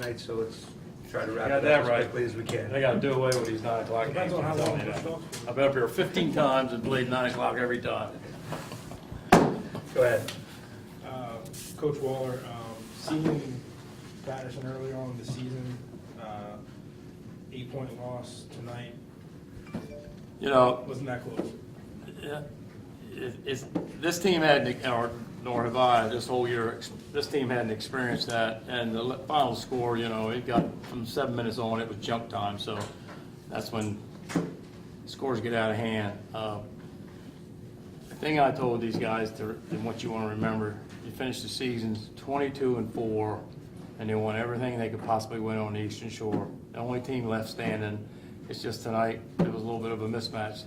tonight, so let's try to wrap Got it that up as right. quickly as we can. They gotta do away with these 9 o'clock games. Depends on how I'm telling long you it that. stops. I've been up here 15 times and played 9 o'clock every time. Go ahead. Coach Waller, seeing Patterson earlier on in the season, 8-point loss tonight, You know, wasn't that close? yeah, this team hadn't, or nor have I, this whole year, this team hadn't experienced that. And the final score, you know, it got from 7 minutes on, it was junk time. So that's when scores get out of hand. The thing I told these guys and what you want to remember, you finish the seasons 22-4, and they won everything they could possibly win on the Eastern Shore. The only team left standing. It's just tonight, it was a little bit of a mismatch.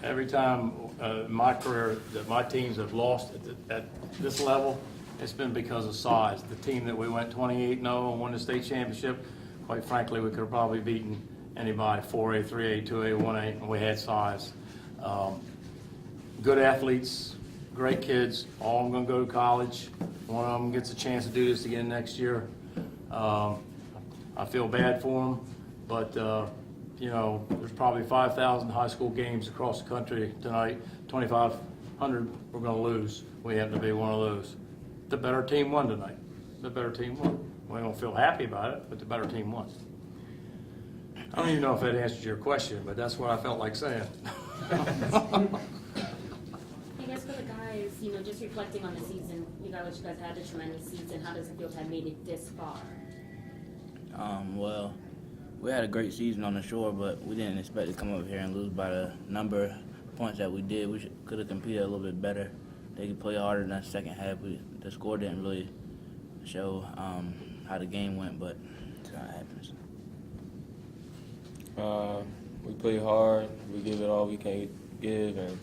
Every time in my career that my teams have lost at this level, it's been because of size. The team that we went 28-0 and won the state championship, quite frankly, we could have probably beaten anybody, 4A, 3A, 2A, 1A, and we had size. Good athletes, great kids, all of them going to go to college. One of them gets a chance to do this again next year. I feel bad for them, but you know, there's probably 5,000 high school games across the country tonight. 2,500 we're going to lose. We happen to be one of those. The better team won tonight. The better team won. We don't feel happy about it, but the better team won. I don't even know if that answers your question, but that's what I felt like saying. I guess for the guys, you know, just reflecting on the season, you guys had a tremendous season. How does it feel to have made it this far? Well, we had a great season on the shore, but we didn't expect to come up here and lose by the number of points that we did. We could have competed a little bit better. They could play harder in that second half. The score didn't really show how the game went, but that's how it happens. We play hard. We give it all we can give, and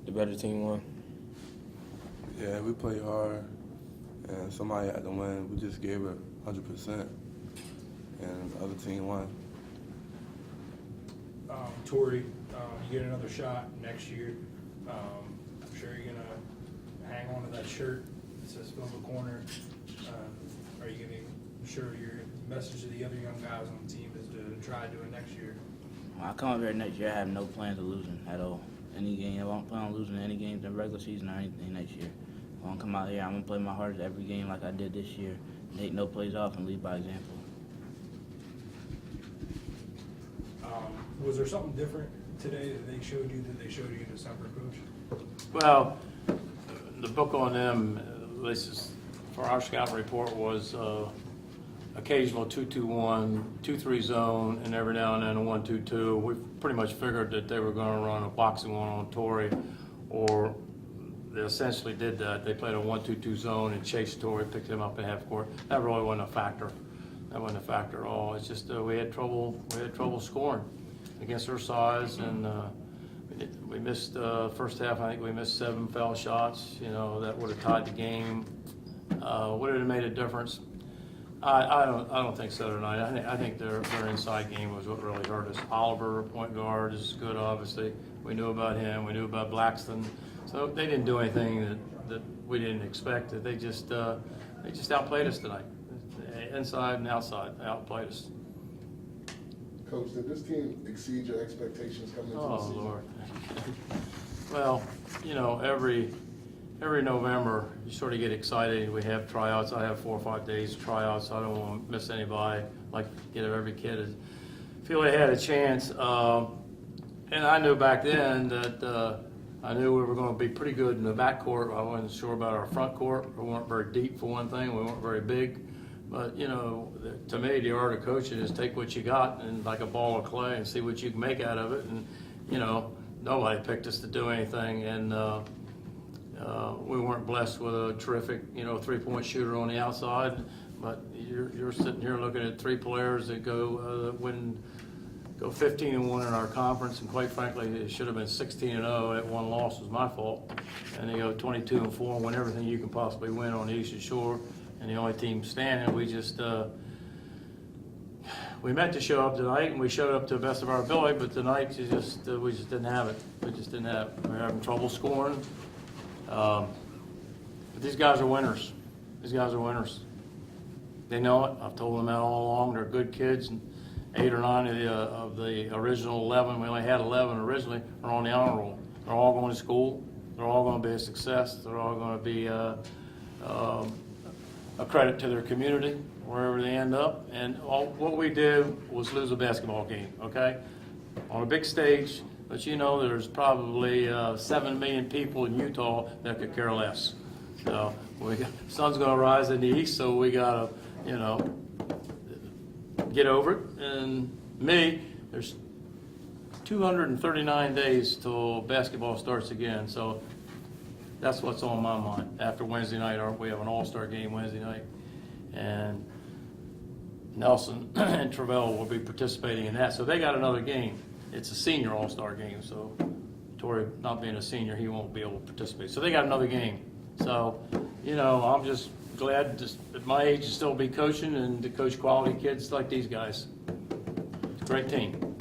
the better team won. Yeah, we play hard, and somebody had to win. We just gave it 100%, and the other team won. Tori, you get another shot next year. I'm sure you're gonna hang on to that shirt that says "Fill the Corner." Are you gonna ensure your message to the other young guys on the team is to try to do it next year? When I come up here next year, I have no plans of losing at all. Any game, I don't plan on losing any games in regular season or anything next year. When I come out here, I'm going to play my hardest every game like I did this year. Take no plays off and lead by example. Was there something different today that they showed you in December, Coach? Well, the book on them, at least is- for our scouting report, was occasional 2-2-1, 2-3 zone, and every now and then a 1-2-2. We pretty much figured that they were going to run a boxing one on Torrey, or they essentially did that. They played a 1-2-2 zone and chased Torrey, picked him up in half court. That really wasn't a factor. That wasn't a factor at all. It's just we had trouble scoring against their size, and we missed first half. I think we missed 7 foul shots. You know, that would have tied the game. Would it have made a difference? I don't think so tonight. I think their inside game was what really hurt us. Oliver, point guard, is good. Obviously, we knew about him. We knew about Blackston. So they didn't do anything that we didn't expect. They just outplayed us tonight. Inside and outside, outplayed us. Coach, did this team exceed your expectations coming into the Oh, season? Lord. Well, you know, every November, you sort of get excited. We have tryouts. I have 4 or 5 days of tryouts. So I don't want to miss anybody. Like, get every kid feel they had a chance. And I knew back then that I knew we were going to be pretty good in the backcourt. I wasn't sure about our front court. We weren't very deep for one thing. We weren't very big. But, you know, to me, the art of coaching is take what you got and like a ball of clay and see what you can make out of it. And, you know, nobody picked us to do anything. And we weren't blessed with a terrific, you know, 3-point shooter on the outside. But you're sitting here looking at 3 players that go 15-1 in our conference, and quite frankly, it should have been 16-0. That one loss was my fault. And they go 22-4 and win everything you can possibly win on the Eastern Shore. And the only team standing, we just we meant to show up tonight, and we showed up to the best of our ability. But tonight, we just didn't have it. We just didn't have it. We were having trouble scoring. But these guys are winners. These guys are winners. They know it. I've told them that all along. They're good kids. And 8 or 9 of the original 11, we only had 11 originally, are on the honor roll. They're all going to school. They're all going to be a success. They're all going to be a credit to their community, wherever they end up. And what we did was lose a basketball game, okay? On a big stage, but you know there's probably 7 million people in Utah that could care less. So sun's going to rise in the east, so we got to, you know, get over it. And there's 239 days till basketball starts again, so that's what's on my mind. After Wednesday night, we have an all-star game Wednesday night, and Nelson and Travell will be participating in that. So they got another game. It's a senior all-star game, so Torrey, not being a senior, he won't be able to participate. So they got another game. So, you know, I'm just glad at my age to still be coaching and to coach quality kids like these guys. It's a great team.